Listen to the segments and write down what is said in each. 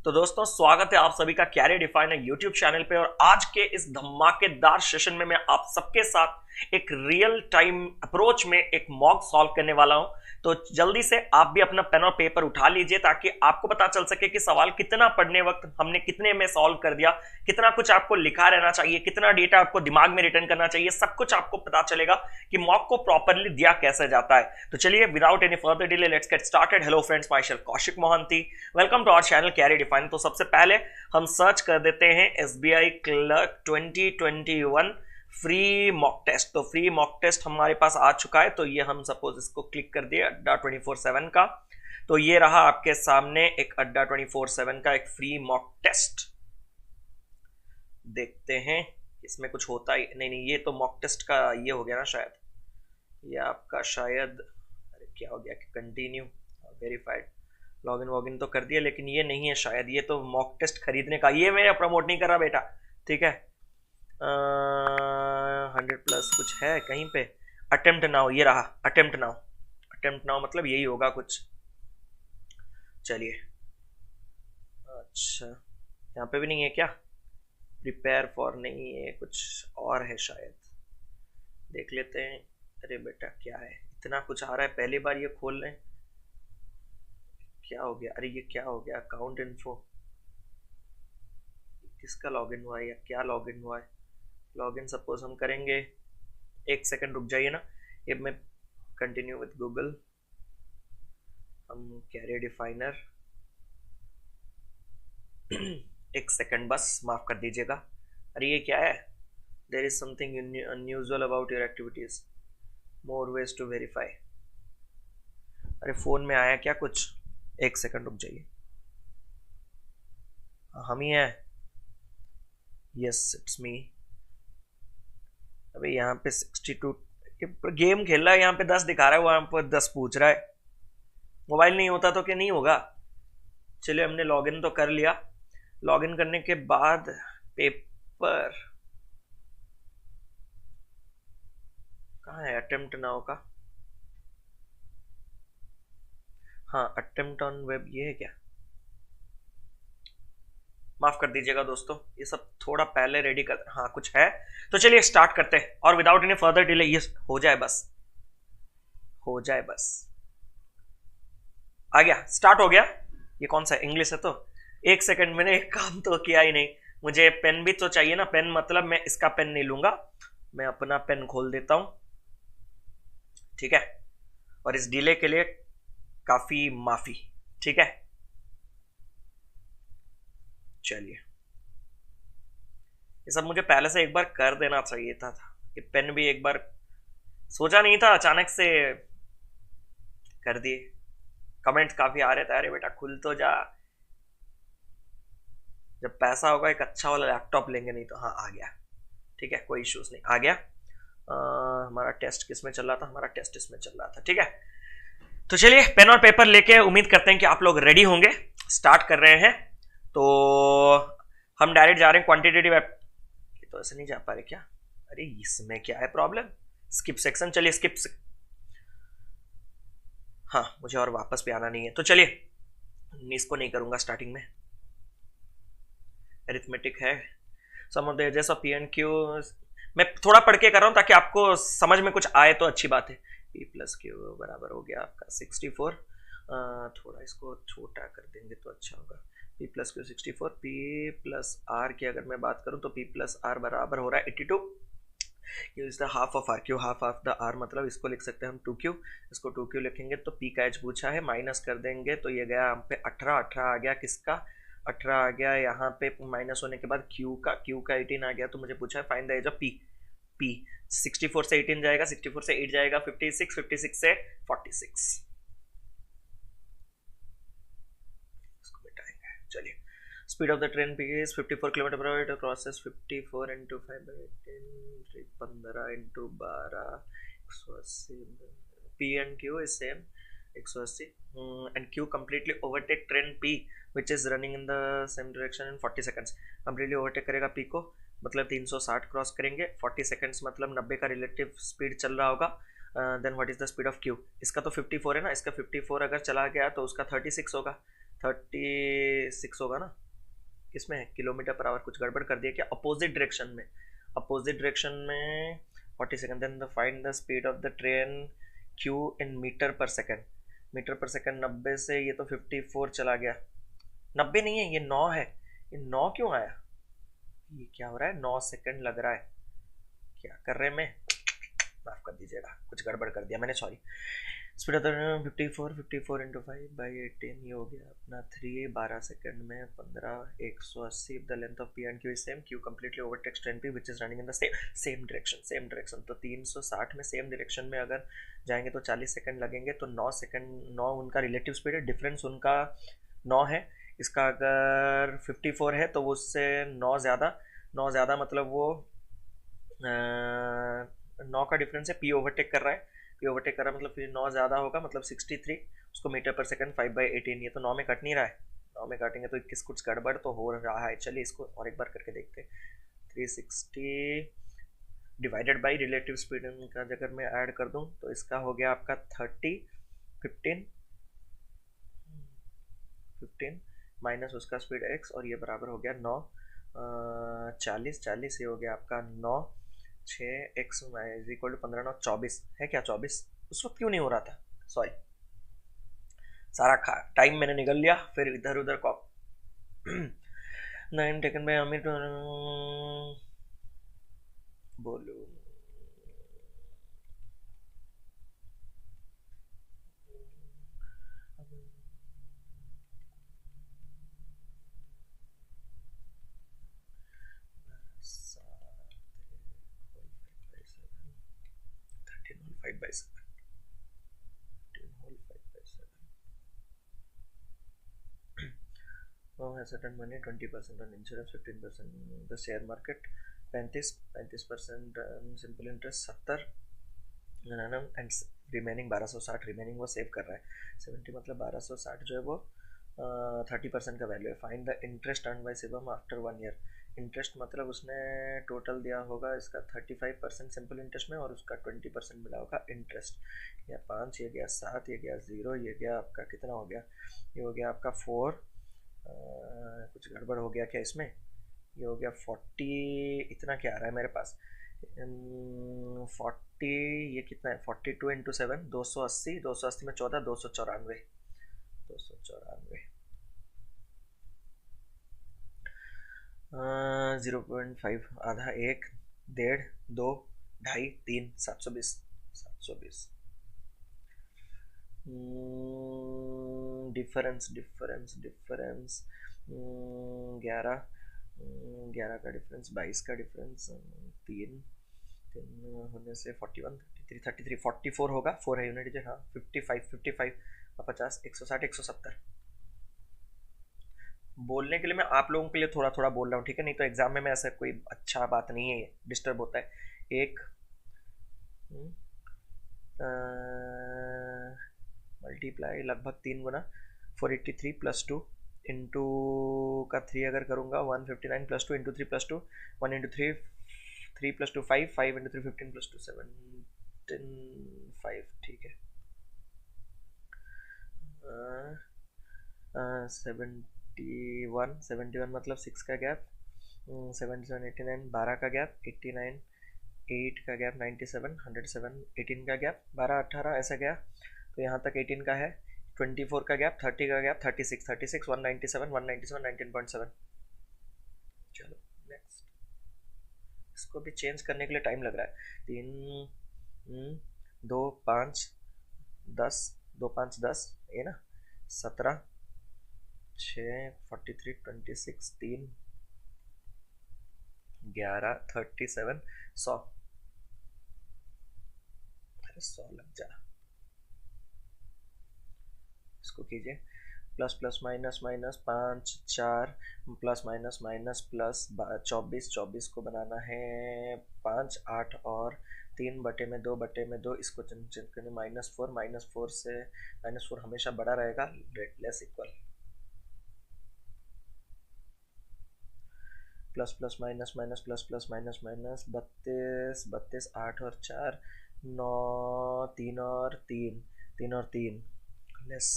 तो दोस्तों स्वागत है आप सभी का कैरियर डिफाइनर यूट्यूब चैनल पे। और आज के इस धमाकेदार सेशन में मैं आप सबके साथ एक रियल टाइम अप्रोच में एक मॉक सॉल्व करने वाला हूं। तो जल्दी से आप भी अपना पेन और पेपर उठा लीजिए ताकि आपको पता चल सके कि सवाल कितना पढ़ने वक्त हमने कितने में सॉल्व कर दिया, कितना कुछ आपको लिखा रहना चाहिए, कितना डेटा आपको दिमाग में रिटर्न करना चाहिए, सब कुछ आपको पता चलेगा कि मॉक को प्रॉपरली दिया कैसे जाता है। तो चलिए without any further delay let's get started. Hello friends, myself Kaushik Mohanty, welcome to our channel career define. तो सबसे पहले हम सर्च कर देते हैं SBI clerk 2021 free mock test. तो फ्री मॉक टेस्ट हमारे पास आ चुका है। तो ये हम सपोज इसको क्लिक कर दिए अड्डा 24/7 का। तो ये रहा आपके सामने एक अड्डा 24/7 का एक फ्री मॉक टेस्ट। देखते हैं इसमें कुछ होता ही नहीं, ये तो मॉक टेस्ट का ये हो गया ना शायद, ये आपका शायद, अरे क्या हो गया कि कंटिन्यू वेरीफाइड लॉगिन वॉगिन तो कर दिया, लेकिन ये नहीं है शायद, ये तो मॉक टेस्ट खरीदने का, ये मैं प्रमोट नहीं कर रहा बेटा, ठीक है। 100+ कुछ है कहीं पे, अटेम्प्ट नाउ, ये रहा अटेम्प्ट नाउ। अटेम्प्ट नाउ मतलब यही होगा कुछ। चलिए, अच्छा यहाँ पे भी नहीं है क्या, प्रिपेयर फॉर नहीं है, कुछ और है शायद, देख लेते हैं। अरे बेटा क्या है, इतना कुछ आ रहा है, पहली बार ये खोल रहे हैं, क्या हो गया, अरे ये क्या हो गया, अकाउंट इन्फो, किसका लॉगिन हुआ है या क्या लॉगिन हुआ है। लॉगिन सपोज हम करेंगे, एक सेकंड रुक जाइए ना, ये मैं कंटिन्यू विद गूगल, हम कैरियर डिफाइनर, एक सेकंड बस माफ कर दीजिएगा। अरे ये क्या है, there is something unusual about your activities, more ways to verify. अरे फोन में आया क्या कुछ, एक सेकंड रुक जाइए, हम ही हैं, यस इट्स मी। अबे यहाँ पे 62 गेम खेल रहा है, यहाँ पे 10 दिखा रहा है, वहां पर 10 पूछ रहा है। मोबाइल नहीं होता तो क्या नहीं होगा। चलिए हमने लॉगिन तो कर लिया। लॉगिन करने के बाद पेपर कहाँ है, अटेम्प्ट नाउ का, हाँ अटेम्प्ट ऑन वेब, ये है क्या, माफ कर दीजिएगा दोस्तों, ये सब थोड़ा पहले रेडी कर, हाँ कुछ है। तो चलिए स्टार्ट करते हैं और विदाउट एनी फर्दर डिले, ये हो जाए बस, हो जाए बस। आ गया, स्टार्ट हो गया। ये कौन सा इंग्लिश है, तो एक सेकंड, मैंने एक काम तो किया ही नहीं, मुझे पेन भी तो चाहिए ना। पेन मतलब मैं इसका पेन नहीं लूंगा, मैं अपना पेन खोल देता हूं, ठीक है। और इस डिले के लिए काफी माफी, ठीक है। चलिए, ये सब मुझे पहले से एक बार कर देना चाहिए था, ये पेन भी एक बार सोचा नहीं था, अचानक से कर दिए। कमेंट्स काफी आ रहे थे, अरे बेटा खुल तो जा, जब पैसा होगा एक अच्छा वाला लैपटॉप लेंगे, नहीं तो हाँ आ गया, ठीक है कोई इश्यूज नहीं, आ गया। हमारा टेस्ट किस में चल रहा था, हमारा टेस्ट इसमें चल रहा था, ठीक है। तो चलिए पेन और पेपर लेके, उम्मीद करते हैं कि आप लोग रेडी होंगे, स्टार्ट कर रहे हैं। तो हम डायरेक्ट जा रहे हैं क्वांटिटेटिव, तो ऐसे नहीं जा पा रहे क्या, अरे इसमें क्या है प्रॉब्लम, स्किप सेक्शन, चलिए स्किप, हाँ मुझे और वापस भी आना नहीं है, तो चलिए इसको नहीं करूंगा स्टार्टिंग में। अरिथमेटिक है, sum of the ages of p and q, मैं थोड़ा पढ़ के कर रहा हूं ताकि आपको समझ में कुछ आए तो अच्छी बात है। पी प्लस क्यू बराबर हो गया आपका 64, थोड़ा इसको छोटा कर देंगे तो अच्छा होगा। P plus Q 64, P plus R की अगर मैं बात करूं तो पी प्लस आर बराबर हो रहा है 82, Q is the half of R, Q half of the R, मतलब इसको लिख सकते हैं हम 2q, इसको 2q लिखेंगे तो पी का एच पूछा है, माइनस कर देंगे तो ये गया हम पे 18, 18 आ गया किसका, 18 आ गया यहाँ पे, माइनस होने के बाद q का 18 आ गया। तो मुझे पूछा है find the age of p, p 64 से 18 जाएगा, 64 से 8 जाएगा 56, 56 से 46, इसको मिटाएंगे। चलिए, speed of the train p is 54 kilometre per hour, crosses 54 into 5 by 18, 15 into 12, 180, p and q is same 180, and q completely overtake train p which is running in the same direction in 40 seconds, completely overtake करेगा p को, मतलब 360 cross करेंगे, 40 seconds मतलब 90 का relative speed चल रहा होगा। Then what is the speed of Q, इसका तो 54 है ना, इसका 54 अगर चला गया तो उसका 36 होगा, 36 होगा ना, किसमें है किलोमीटर पर आवर, कुछ गड़बड़ कर दिया क्या, अपोजिट डायरेक्शन में, अपोजिट डायरेक्शन में 40 second. Then find the speed of the train Q in metre per second, metre per second 90 से ये तो 54 चला गया, 90 नहीं है ये 9 है, ये 9 क्यों आया, ये क्या हो रहा है, 9 सेकंड लग रहा है, क्या कर रहे हैं मैं, माफ कर दीजिएगा कुछ गड़बड़ कर दिया मैंने, सॉरी। स्पीड ऑफ 54 इंटू 5/18 ये हो गया अपना 3, 12 सेकंड में 15, 180। The length of p and Q is same, Q completely overtakes train P which is running in the same direction, तो 360 में सेम डायरेक्शन में अगर जाएंगे तो 40 सेकंड लगेंगे, तो 9 सेकंड, 9 उनका रिलेटिव स्पीड है, डिफरेंस उनका 9 है, इसका अगर 54 है तो वो उससे 9 ज़्यादा, 9 ज़्यादा मतलब वो 9 का डिफरेंस है, पी ओवरटेक कर रहा है, पी ओवरटेक कर रहा है मतलब फिर 9 ज़्यादा होगा, मतलब 63, उसको मीटर पर सेकंड 5/18, ये तो 9 में कट नहीं रहा है, 9 में काटेंगे तो 21 कुछ गड़बड़ तो हो रहा है, चलिए इसको और एक बार करके देखते हैं। 360 डिवाइडेड बाई रिलेटिव स्पीड का अगर मैं ऐड कर दूं तो इसका हो गया आपका 30, 15 माइनस उसका स्पीड x, और ये बराबर हो गया 9, 40 ये हो गया आपका 9, 6 x इज इक्वल टू 15, 9 24 है क्या, 24 उस वक्त क्यों नहीं हो रहा था, सॉरी, सारा टाइम मैंने निकल लिया, फिर इधर उधर को 9 टेकन बाय अमित बोलो, five by seven, has earned money 20% on insurance, 15% the share market, 35% simple interest 70 and remaining 1260, remaining वो सेव कर रहा है, 70 मतलब 1260 जो है वो 30% का वैल्यू है। Find the interest earn by Shivam after 1 year, interest मतलब उसने टोटल दिया होगा इसका 35% सिंपल इंटरेस्ट में और उसका 20% मिला होगा इंटरेस्ट, या 5, ये गया 7, ये गया 0, ये गया आपका कितना हो गया, ये हो गया आपका 4, कुछ गड़बड़ हो गया क्या इसमें, ये हो गया 40, इतना क्या आ रहा है मेरे पास, 40, ये कितना है 42 इंटू 7, 280, 280 में 14, 294, 294, 0.5, आधा, 1, 1.5, 2, 2.5, 3, 720, 720, डिफरेंस डिफरेंस डिफरेंस 11, 11 का डिफरेंस, 22 का डिफरेंस, 3 होने से 41, 33, 33, 44 होगा, 4 है यूनिट डिजिट, हाँ 55, 55, 50, 160, 170। बोलने के लिए मैं आप लोगों के लिए थोड़ा थोड़ा बोल रहा हूँ, ठीक है, नहीं तो एग्जाम में ऐसा कोई अच्छा बात नहीं है, डिस्टर्ब होता है। एक मल्टीप्लाई लगभग 3 गुना 483 प्लस 2 इंटू का 3 अगर करूँगा 159 plus 2 into 3 plus 2, 1 into 3, 3 plus 2 5, 5 into 3 15 plus 2 17, 5, ठीक है, 71, 71 मतलब 6 का गैप, 77, 89, 12 का गैप, 89, 8 का गैप, 97, 107, 18 का गैप, 12, 18 ऐसा गया, तो यहाँ तक 18 का है, 24 का गैप, 30 का गैप, 36, 36, 197, 197, 19.7। चलो नेक्स्ट, इसको भी चेंज करने के लिए टाइम लग रहा है, 3, 2, 5, 10, 2, 5, 10, ये ना 17, 6, 43, 26, 3, 11, 37, 100, अरे 100 लग जा, इसको कीजिए, plus plus minus minus 5, 4, plus minus minus plus 24, 24 को बनाना है 5, 8 और 3 बटे में 2 बटे में 2, इसको चेंज करने -4, -4 से -4 हमेशा बड़ा रहेगा, less equal, plus plus minus minus plus plus minus minus 32, 32, 8 और 4, 9, 3 और 3, 3 और 3 लेस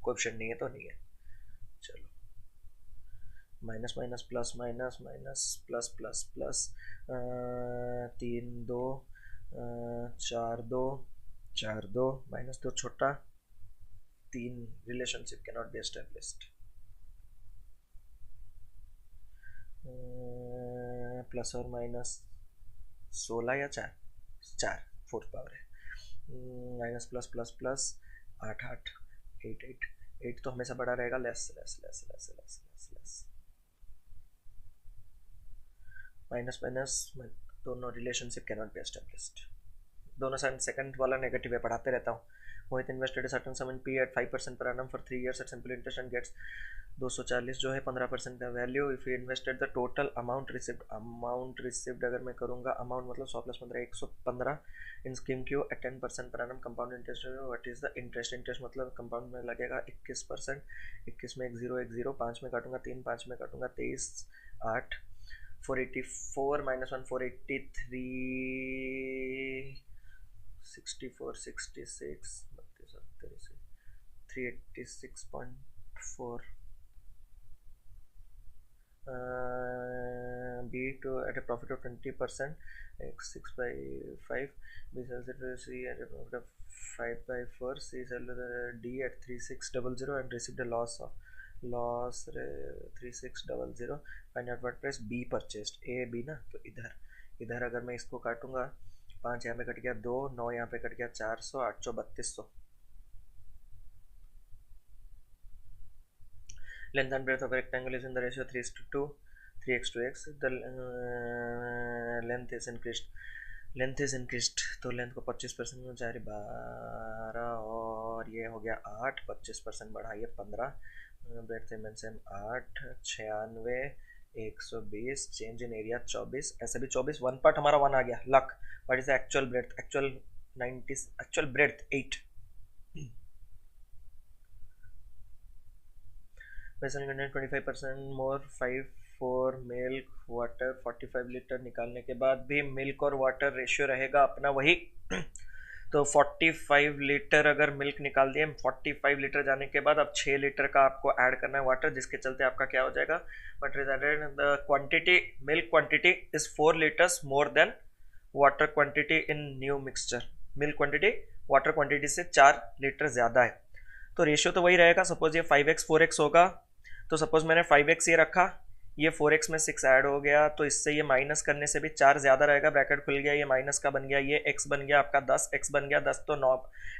कोएफिशिएंट नहीं है तो नहीं है। चलो minus minus plus minus minus plus plus plus 3 2 4 2 4 2 minus 2 छोटा 3 relationship can not be established. Plus और माइनस 16 या 4 4 फोर्थ पावर है। माइनस प्लस प्लस प्लस 8 8 8 8 8 तो हमेशा बड़ा रहेगा, less less less less less less less minus minus दोनों relationship can not be established. दोनों साइड सेकंड वाला नेगेटिव है, पढ़ाते रहता हूँ। Mohit invested certain sum in P at 5% per annum for 3 years at simple interest and gets 240 जो है 15% का वैल्यू। If you invested the total amount received अगर मैं करूँगा अमाउंट मतलब 100 + 15 115 इन स्कीम क्यू एट 10% पर annum compound interest. What is the interest? Interest मतलब कंपाउंड में लगेगा 21%। 21 में 1 0 1 0, 5 में काटूंगा 3, 5 में काटूंगा 23 8 484 minus 1 483 64 66 386.4 B to at a profit of 20%, X 6 by 5, B sells it to C at a profit of 5 by 4, C sells D at 3600 and received a loss 3600. Find out what price B purchased. A B ना, तो इधर अगर मैं इसको काटूंगा 5 यहाँ पे cut गया 2, 9 यहाँ पे कट गया 400, 800 3200। Length and breadth of a rectangle is in the ratio 3:2, 3x to x. The length is increased. तो लेंथ को 25% में 4 12 और ये हो गया 8, 25% बढ़ाइए 15। Breadth remains same 8 96 120, change in area 24, ऐसे भी 24। वन पार्ट हमारा 1 आ गया। Look what is actual breadth? Actual breadth 8। Vessel content 25% more 5 4 milk water 45 litre. निकालने के बाद भी मिल्क और वाटर रेशियो रहेगा अपना वही। तो 45 लीटर अगर मिल्क निकाल दिए, 45 लीटर जाने के बाद अब 6 लीटर का आपको ऐड करना है वाटर, जिसके चलते आपका क्या हो जाएगा? Water is added. The quantity milk quantity is 4 liters more than water quantity in new mixture. Milk quantity water quantity से 4 लीटर ज्यादा है, तो रेशियो तो वही रहेगा। सपोज ये 5x 4x होगा, तो सपोज मैंने 5x ये रखा, ये 4x में 6 ऐड हो गया, तो इससे ये माइनस करने से भी 4 ज्यादा रहेगा। ब्रैकेट खुल गया, ये माइनस का बन गया, ये x बन गया आपका 10, x बन गया 10, तो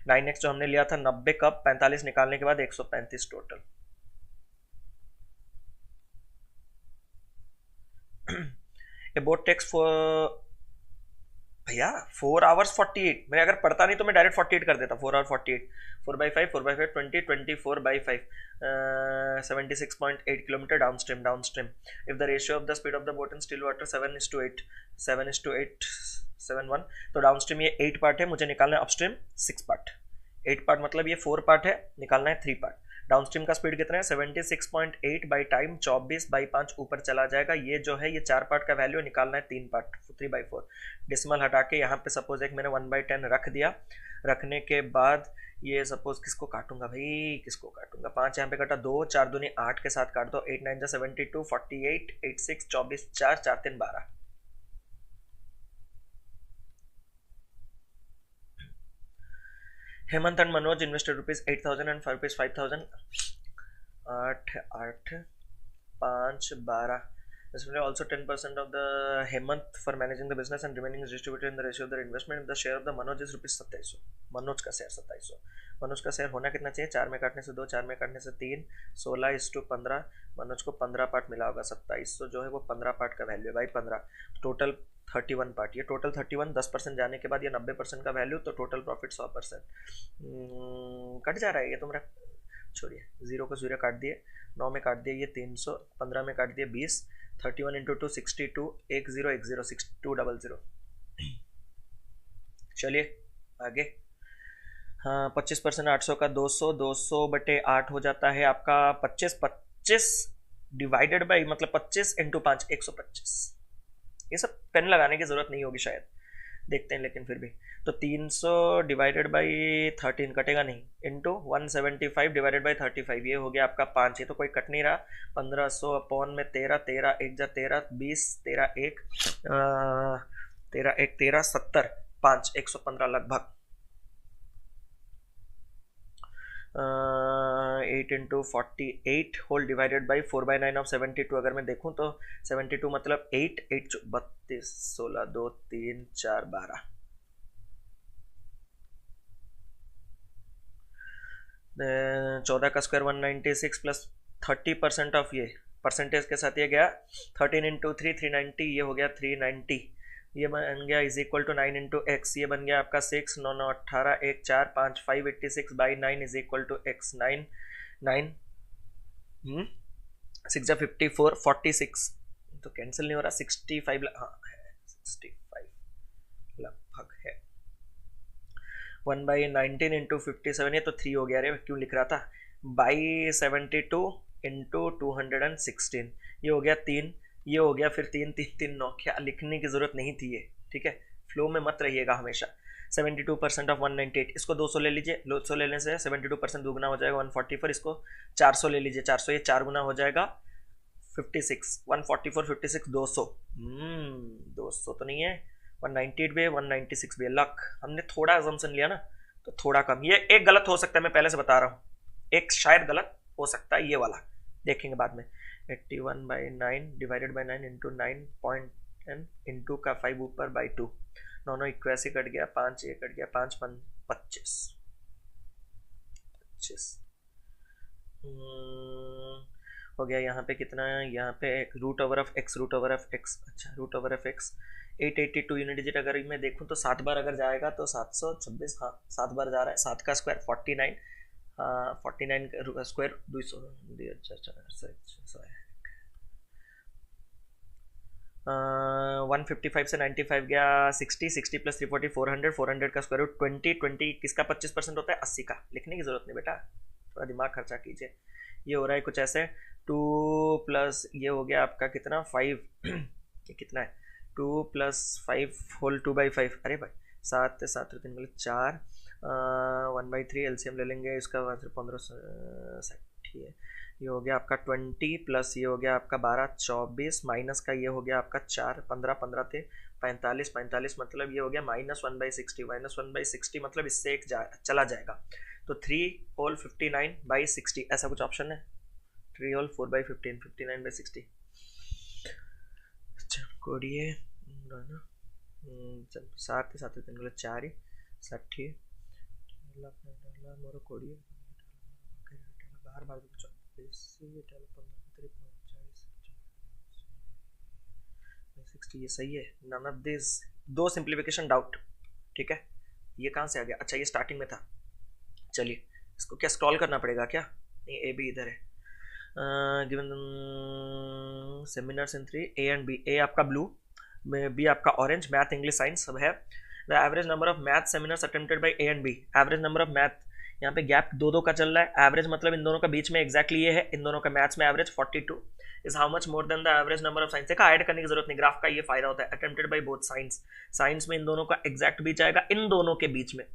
9x जो हमने लिया था 90 कप 45 निकालने के बाद 135 टोटल। ए बोट टेक्स भैया 4 hours 48। मैं अगर पढ़ता नहीं तो मैं डायरेक्ट 48 कर देता। 4 hour 48, 4 by 5 20 24 by 5 76.8 kilometre downstream. If the ratio of the speed of the boat in still water 7:8 7:8 तो डाउनस्ट्रीम ये 8 पार्ट है, मुझे निकालना है अपस्ट्रीम 6 पार्ट। 8 पार्ट मतलब ये 4 पार्ट है, निकालना है 3 पार्ट। डाउनस्ट्रीम का स्पीड कितना है? 76.8 बाई टाइम 24 बाई 5 ऊपर चला जाएगा। ये जो है ये 4 पार्ट का वैल्यू निकालना है 3 पार्ट 3/4। डिसिमल हटा के यहाँ पे सपोज एक मैंने 1/10 रख दिया। रखने के बाद ये सपोज किसको काटूंगा भाई, किसको काटूंगा? 5 यहाँ पे कटा, 2 4 दूनी 8 के साथ काट दो। 8 9 72 48 86 24 4 4 3 12। Hemant and Manoj invested ₹8,000 and ₹5,000। 8 8 5 12। Also 10% of the Hemant for managing the business and remaining is distributed in the ratio of their investment. The share of the Manoj is ₹2700। Manoj का शेयर 2700। मनोज का शेयर होना कितना चाहिए? 4 में काटने से 2, 4 में काटने से 3, 16:15। मनोज को 15 पार्ट मिला होगा। 2700 जो है वो 15 पार्ट का वैल्यू है भाई। 15 टोटल 31 पार्ट। ये टोटल 31, 10% जाने के बाद ये 90% का वैल्यू, तो टोटल प्रॉफिट 100%। कट जा रहा है ये, तुम छोड़िए। 0 को 0 काट दिए, 9 में काट दिए ये 300, 15 में काट दिए 20, 31 × 2 62 1010 6200। चलिए आगे। हाँ 25% 800 का 200, 200/8 हो जाता है आपका 25 डिवाइडेड बाई मतलब 25 × 5 125। ये सब पेन लगाने की जरूरत नहीं होगी शायद। देखते हैं लेकिन फिर भी। तो 300 डिवाइडेड बाई 13 कटेगा नहीं, इंटू 175 डिवाइडेड बाई 35, ये हो गया आपका 5, ये तो कोई कट नहीं रहा। 1500 अपॉन में 13, 13 1 जा 13, 20, 13 1 13 1 13, 70, 5 115 लगभग। 8 into 48 whole divided by 4/9 of 72। अगर मैं देखूं तो 72 मतलब 8 8 32 16 2 3 4 12, 14 का स्क्वायर 196 प्लस 30% ऑफ ये परसेंटेज के साथ ये गया 13 इंटू 3 390, ये हो गया 390, ये बन गया is equal to 9 into x, ये बन गया आपका 6 9 9 18 1 4 5 586 by 9 is equal to x 9 9 6 जा 54 46, तो कैंसिल नहीं हो रहा 65, हाँ है 65 लगभग है। 1/19 इंटू 57, ये तो 3 हो गया रे, क्यों लिख रहा था, बाई 72 इंटू 216, ये हो गया 3, ये हो गया फिर 3 3 3 9, क्या लिखने की जरूरत नहीं थी ये, ठीक है, फ्लो में मत रहिएगा हमेशा। 72% ऑफ 198, इसको 200 ले लीजिए, 200 लेने से 72% दुगना हो जाएगा 144, इसको 400 ले लीजिए, 400 ये 4 गुना हो जाएगा 56, 144 56 200, 200 तो नहीं है, 198 भी है 196 भी है, लक हमने थोड़ा अजम्पशन लिया ना तो थोड़ा कम, ये एक गलत हो सकता है, मैं पहले से बता रहा हूँ, एक शायद गलत हो सकता है, ये वाला देखेंगे बाद में। 81/9 डिवाइडेड बाई 9 इंटू 9.10 इंटू का 5 ऊपर बाई 2, 9 9 81 कट गया, 5 1 कट गया, 5 5 25 हो गया। यहाँ पे कितना है, यहाँ पे root over of x, root over of x, अच्छा root over of x 882 unit digit, अगर मैं देखूँ तो 7 बार अगर जाएगा तो 726, हाँ 7 बार जा रहा है, 7 का स्क्वायर 49, हाँ 49 का स्क्वायर 200, 155 से 95 गया 60, 60 प्लस 340 400, 400 का स्क्वायर रूट 20, 20 किसका 25% होता है, 80 का, लिखने की जरूरत नहीं बेटा, थोड़ा दिमाग खर्चा कीजिए। ये हो रहा है कुछ ऐसे 2 प्लस ये हो गया आपका कितना 5 ये कितना है 2 प्लस 5 होल 2/5, अरे भाई 7 7 3 मतलब 4, 1/3 एलसीएम ले लेंगे इसका 1560 है, ये हो गया आपका 20 प्लस ये हो गया आपका 12 24 माइनस का ये हो गया आपका 4 15 15 थे 45 45 मतलब ये हो गया -1/60, -1/60 मतलब इससे एक चला जाएगा, तो 3 होल 59/60 ऐसा कुछ ऑप्शन है, 3 होल 4/15 59/60, अच्छा कोड़िए 7 7 3 मतलब 4 ही 60 मोर कोड़िए बाहर बार 60, ये सही है, none of this, 2 simplification doubt, ठीक है, ये कहाँ से आ गया, अच्छा ये स्टार्टिंग में था, चलिए इसको क्या स्क्रॉल करना पड़ेगा क्या, नहीं ए बी इधर है, given seminars in 3 A and B, A आपका ब्लू, बी आपका ऑरेंज, मैथ इंग्लिश साइंस सब है। The average number of math seminars attempted by A and B, average number of math, यहाँ पे गैप 2 का चल रहा है, एवरेज मतलब इन दोनों का बीच में एग्जैक्टली ये है, इन दोनों का मैथ्स में average 42 is how much more than the average number of science, देखा ऐड करने की जरूरत नहीं, ग्राफ का ये फायदा होता है, attempted by both science, science में इन दोनों का एग्जैक्ट बीच आएगा, इन दोनों के बीच में,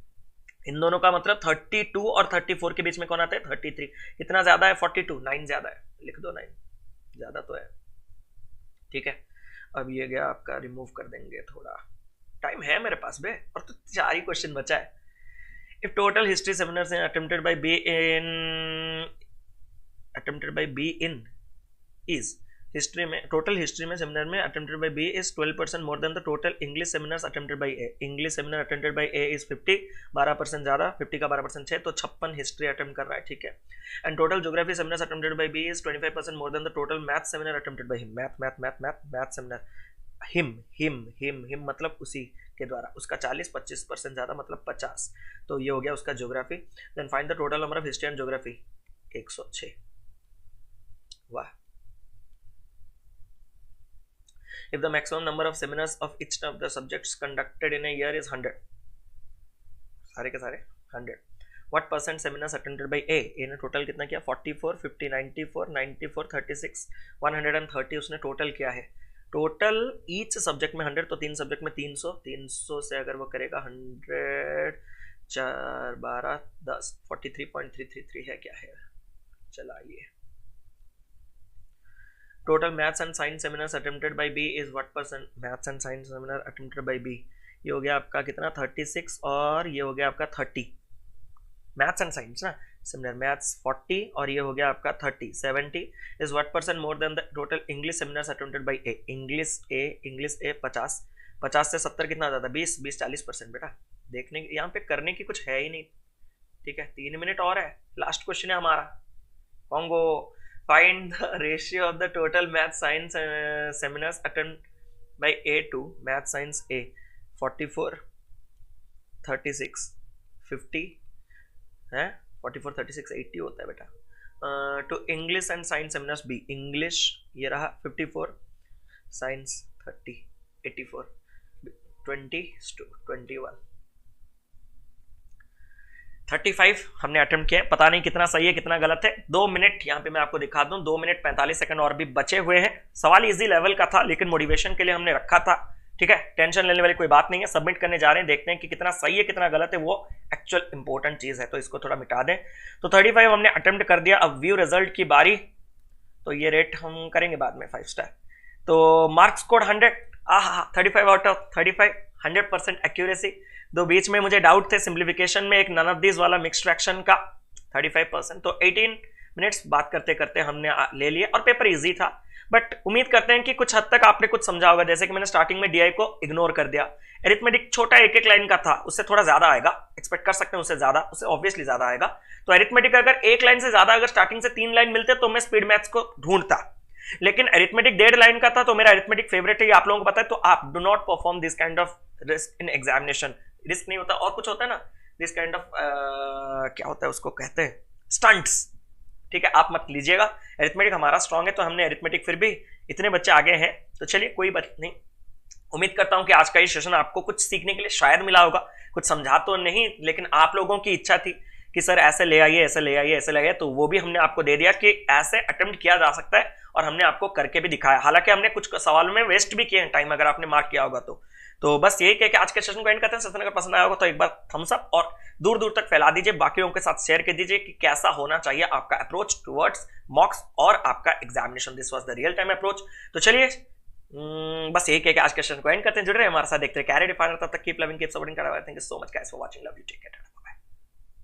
इन दोनों का मतलब 32 और 34 के बीच में कौन आता है 33, कितना ज्यादा है 42, 9 ज्यादा है, लिख दो 9 ज्यादा तो है, ठीक है। अब ये गया आपका, रिमूव कर देंगे, थोड़ा टाइम है मेरे पास बे, और तो 4 ही क्वेश्चन बचा है। If total history seminars attempted by B in is history में, टोटल हिस्ट्री में सेमिनार में attempted by B is 12% more than the total English seminars attempted by A, English seminar attempted by A is 50, 12% ज्यादा, 50 का 12% 6 तो 56 history attempt कर रहा है, ठीक है। And total geography seminars attempted by B is 25% more than the total math seminar attempted by him, math seminar him मतलब उसी के द्वारा, उसका 40-25% ज्यादा मतलब 50, तो ये हो गया उसका geography. Then find the total number of history and geography 106, वाह। If the maximum number of seminars of each of the subjects conducted in a year is 100, सारे के सारे 100, what percent seminars attended by A, A ने total कितना किया 44 50 94 94 36 130 उसने total किया है, टोटल ईच सब्जेक्ट में 100, तो 3 सब्जेक्ट में 300, 300 से अगर वो करेगा 100, 4, 12, 10, 43.333 है, क्या है, चलाइए। Total maths and science seminars attempted by B is what percent? Maths and science seminar attempted by B, ये हो गया आपका कितना, 36, और ये हो गया आपका 30। मैथ्स एंड साइंस ना, सेमिनार मैथ्स 40 और ये हो गया आपका 30, 70 is what percent more than the total English seminars attempted by A? English A 50, 50 से 70 कितना ज़्यादा, 20, 40% बेटा। देखने यहाँ पे करने की कुछ है ही नहीं, ठीक है। 3 मिनट और है, लास्ट क्वेश्चन है हमारा। कॉन्गो, find the ratio of the total math science seminars attempt by A to math science A. 44, 36, 50 है, 44, 36, 80 होता है बेटा। To English and science seminars B, English ये रहा 54, साइंस 30, 84, 20, 21, 35 हमने अटेम्प्ट किया। पता नहीं कितना सही है कितना गलत है। 2 मिनट यहाँ पे मैं आपको दिखा दूं, 2 मिनट 45 सेकंड और भी बचे हुए हैं। सवाल इजी लेवल का था लेकिन मोटिवेशन के लिए हमने रखा था, ठीक है। टेंशन लेने वाली कोई बात नहीं है। सबमिट करने जा रहे हैं, देखते हैं कि कितना सही है कितना गलत है, वो एक्चुअल इंपॉर्टेंट चीज है, तो इसको थोड़ा मिटा दें। तो 35 हमने अटेम्प्ट कर दिया। अब व्यू रिजल्ट की बारी, तो ये रेट हम करेंगे बाद में 5 स्टार। तो marks code 100, 35 out of 35, 100% accuracy. दो बीच में मुझे डाउट थे सिंप्लीफिकेशन में, एक नन ऑफ दिस वाला मिक्स्ड फ्रैक्शन का 35%। तो 18 मिनट्स बात करते करते हमने ले लिए और पेपर इजी था। बट उम्मीद करते हैं कि कुछ हद तक आपने कुछ समझा होगा। जैसे कि मैंने स्टार्टिंग में डीआई को इग्नोर कर दिया, एरिथमेटिक छोटा एक एक लाइन का था, उससे थोड़ा ज्यादा आएगा, एक्सपेक्ट कर सकते हैं उससे ज्यादा, उससे ऑब्वियसली ज्यादा आएगा। तो एरिथमेटिक अगर एक लाइन से ज्यादा, अगर स्टार्टिंग से 3 लाइन मिलते तो मैं स्पीड मैथ्स को ढूंढता, लेकिन एरिथमेटिक 1.5 लाइन का था, तो मेरा एरिथमेटिक फेवरेट है, ये आप लोगों को पता है। तो आप do not perform this kind of risk in examination. Risk नहीं होता और कुछ होता है ना, दिस काइंड ऑफ क्या होता है उसको कहते हैं, स्टंट्स, ठीक है, आप मत लीजिएगा। एरिथमेटिक हमारा स्ट्रांग है, तो हमने एरिथमेटिक, फिर भी इतने बच्चे आगे हैं तो चलिए कोई बात नहीं। उम्मीद करता हूं कि आज का ये सेशन आपको कुछ सीखने के लिए शायद मिला होगा। कुछ समझा तो नहीं, लेकिन आप लोगों की इच्छा थी कि सर ऐसे ले आइए, ऐसे ले आइए, ऐसे ले आइए, तो वो भी हमने आपको दे दिया कि ऐसे अटेम्प्ट किया जा सकता है, और हमने आपको करके भी दिखाया। हालांकि हमने कुछ सवालों में वेस्ट भी किए हैं टाइम, अगर आपने मार्क किया होगा तो बस यही कह के आज के सेशन को एंड करते हैं। सेशन अगर पसंद आया होगा तो एक बार थम्स अप और दूर दूर तक फैला दीजिए, बाकी लोगों के साथ शेयर कर दीजिए कि कैसा होना चाहिए आपका अप्रोच टुवर्ड्स मॉक्स और आपका examination. This was the real time approach. तो चलिए बस यही कह के आज के सेशन को एंड करते हैं। जुड़ रहे हैं हमारे साथ, देखते हैं कैरियर डिफाइनर। तब तक keep loving, keep supporting. Thank you so much guys for watching, love you, take care.